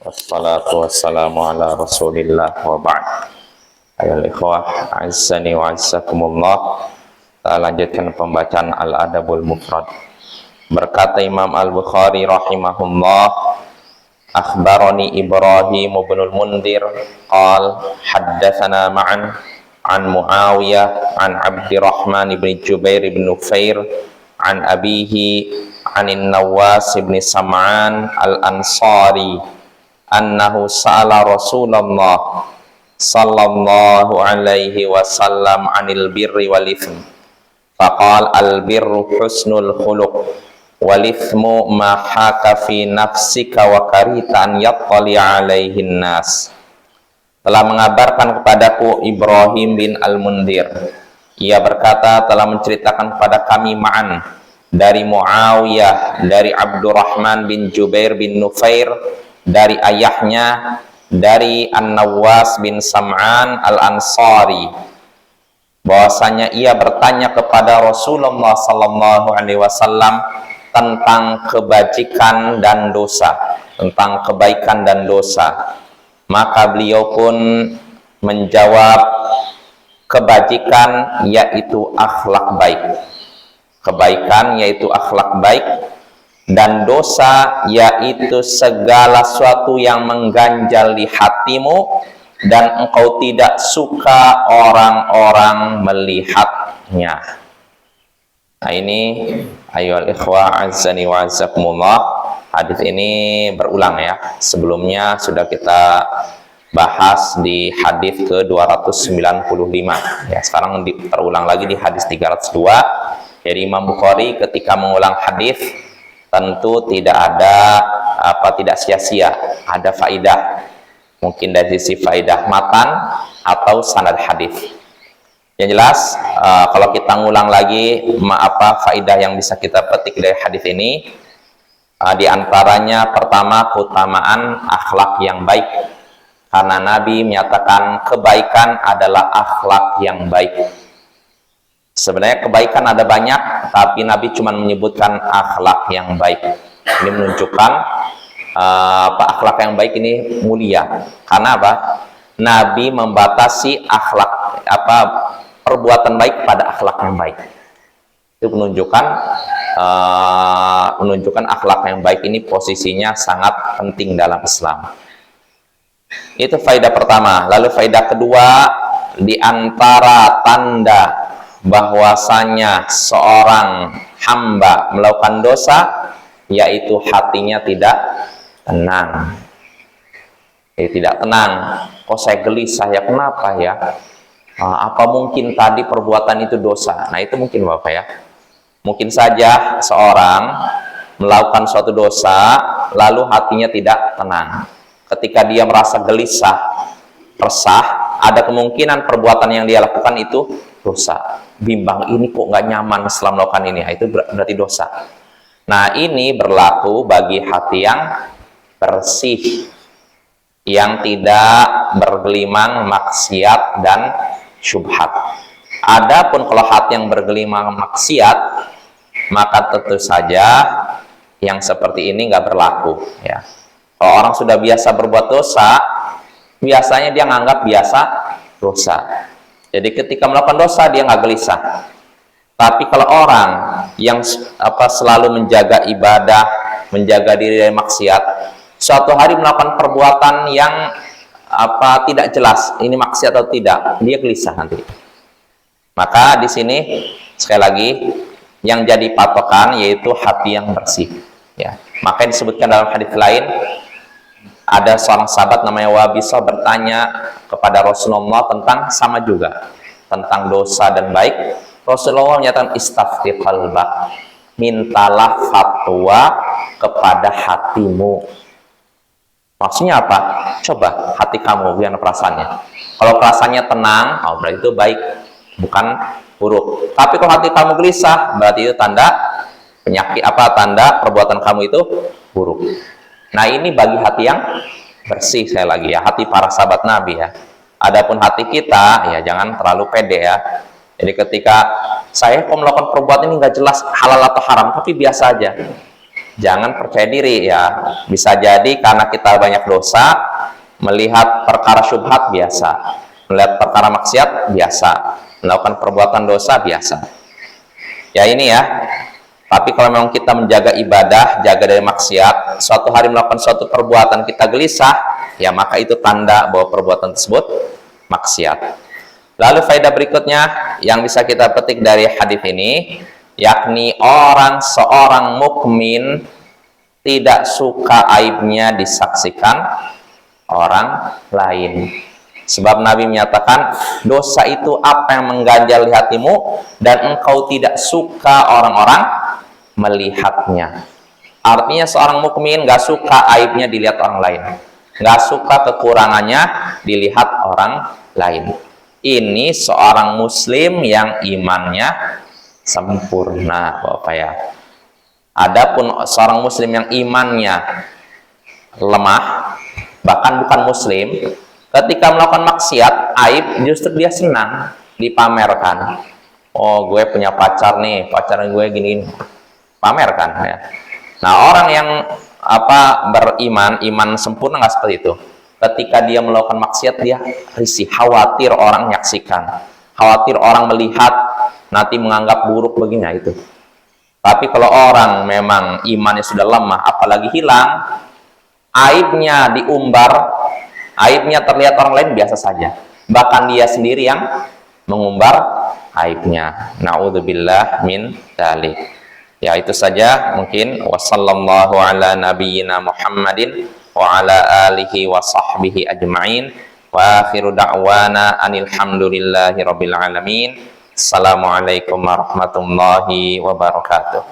Wassalatu wassalamu ala rasulillah wa ba'd. Ayol ikhwah, azzani wa azzakumullah. Kita lanjutkan pembacaan Al-Adabul Mufrad. Berkata Imam Al-Bukhari rahimahullah, akhbarani Ibrahim ibn al-Mundhir qal haddatsana ma'an an Muawiyah an Abdurrahman ibn Jubair ibn Nufair an abihi anin Nawas ibn Sam'an al-Ansari annahu sa'ala Rasulullah sallallahu alaihi wasallam anil birri wal ithm faqala al birru husnul khuluq wal ithmu ma haka fi nafsika wa karita an yattali alaihin nas. Telah mengabarkan kepadaku Ibrahim bin al-Mundhir, ia berkata telah menceritakan kepada kami ma'an dari Muawiyah dari Abdurrahman bin Jubair bin Nufair dari ayahnya dari An-Nawas bin Sam'an al-Ansari bahwasanya ia bertanya kepada Rasulullah sallallahu alaihi wasallam tentang kebajikan dan dosa, tentang kebaikan dan dosa. Maka beliau pun menjawab, kebajikan yaitu akhlak baik, kebaikan yaitu akhlak baik, dan dosa yaitu segala sesuatu yang mengganjal di hatimu dan engkau tidak suka orang-orang melihatnya. Nah ini ayyuhal ikhwah azzani wa azzakumullah, hadis ini berulang ya. Sebelumnya sudah kita bahas di hadis ke-295 ya. Sekarang terulang lagi di hadis 302. Jadi Imam Bukhari ketika mengulang hadis tentu tidak tidak sia-sia, ada faidah, mungkin dari sisi faidah matan atau sanad hadis. Yang jelas kalau kita ngulang lagi faidah yang bisa kita petik dari hadis ini, di antaranya pertama keutamaan akhlak yang baik, karena Nabi menyatakan kebaikan adalah akhlak yang baik. Sebenarnya kebaikan ada banyak, tapi Nabi cuma menyebutkan akhlak yang baik. Ini menunjukkan akhlak yang baik ini mulia. Karena apa? Nabi membatasi akhlak perbuatan baik pada akhlak yang baik. Itu menunjukkan akhlak yang baik ini posisinya sangat penting dalam Islam. Itu faedah pertama. Lalu faedah kedua, di antara tanda bahwasanya seorang hamba melakukan dosa yaitu hatinya tidak tenang. Tidak tenang. Kok saya gelisah ya, kenapa ya? Apa mungkin tadi perbuatan itu dosa? Nah itu mungkin Bapak ya. Mungkin saja seorang melakukan suatu dosa lalu hatinya tidak tenang. Ketika dia merasa gelisah, resah, ada kemungkinan perbuatan yang dia lakukan itu dosa. Bimbang, ini kok nggak nyaman setelah melakukan ini, itu berarti dosa. Nah ini berlaku bagi hati yang bersih, yang tidak bergelimang maksiat dan syubhat. Adapun kalau hati yang bergelimang maksiat, maka tentu saja yang seperti ini nggak berlaku ya. Kalau orang sudah biasa berbuat dosa, biasanya dia nganggap biasa dosa. Jadi ketika melakukan dosa dia nggak gelisah. Tapi kalau orang yang selalu menjaga ibadah, menjaga diri dari maksiat, suatu hari melakukan perbuatan yang tidak jelas ini maksiat atau tidak, dia gelisah nanti. Maka di sini sekali lagi yang jadi patokan yaitu hati yang bersih. Ya, maka disebutkan dalam hadis lain, ada seorang sahabat namanya Wabisah bertanya kepada Rasulullah sama juga tentang dosa dan baik. Rasulullah menyatakan istafti qalbak, mintalah fatwa kepada hatimu. Maksudnya apa? Coba hati kamu gimana perasaannya. Kalau perasaannya tenang, berarti itu baik, bukan buruk. Tapi kalau hati kamu gelisah, berarti itu tanda penyakit, tanda perbuatan kamu itu buruk. Nah ini bagi hati yang bersih, saya lagi ya, hati para sahabat Nabi ya. Adapun hati kita ya jangan terlalu pede ya. Jadi ketika saya melakukan perbuatan ini nggak jelas halal atau haram, tapi biasa aja. Jangan percaya diri ya. Bisa jadi karena kita banyak dosa, melihat perkara syubhat biasa, melihat perkara maksiat biasa, melakukan perbuatan dosa biasa. Ya ini ya. Tapi kalau memang kita menjaga ibadah, jaga dari maksiat, suatu hari melakukan suatu perbuatan kita gelisah, ya maka itu tanda bahwa perbuatan tersebut maksiat. Lalu faedah berikutnya yang bisa kita petik dari hadis ini, yakni seorang mukmin tidak suka aibnya disaksikan orang lain. Sebab Nabi menyatakan, dosa itu apa yang mengganjal di hatimu dan engkau tidak suka orang-orang melihatnya. Artinya seorang mukmin gak suka aibnya dilihat orang lain, gak suka kekurangannya dilihat orang lain. Ini seorang muslim yang imannya sempurna, Bapak ya. Adapun seorang muslim yang imannya lemah, bahkan bukan muslim, ketika melakukan maksiat, aib, justru dia senang dipamerkan. Oh, gue punya pacar nih, pacar gue gini, pamerkan ya. Nah, orang yang beriman, iman sempurna nggak seperti itu. Ketika dia melakukan maksiat, dia risih, khawatir orang menyaksikan, khawatir orang melihat, nanti menganggap buruk baginya itu. Tapi kalau orang memang imannya sudah lemah, apalagi hilang, aibnya diumbar, aibnya terlihat orang lain biasa saja. Bahkan dia sendiri yang mengumbar aibnya. Na'udzubillah min dzalik. Ya itu saja mungkin. Wassallallahu ala nabiyyina Muhammadin wa ala alihi wa sahbihi ajma'in. Wa akhiru da'wana anil hamdulillahi rabbil alamin. Assalamualaikum warahmatullahi wabarakatuh.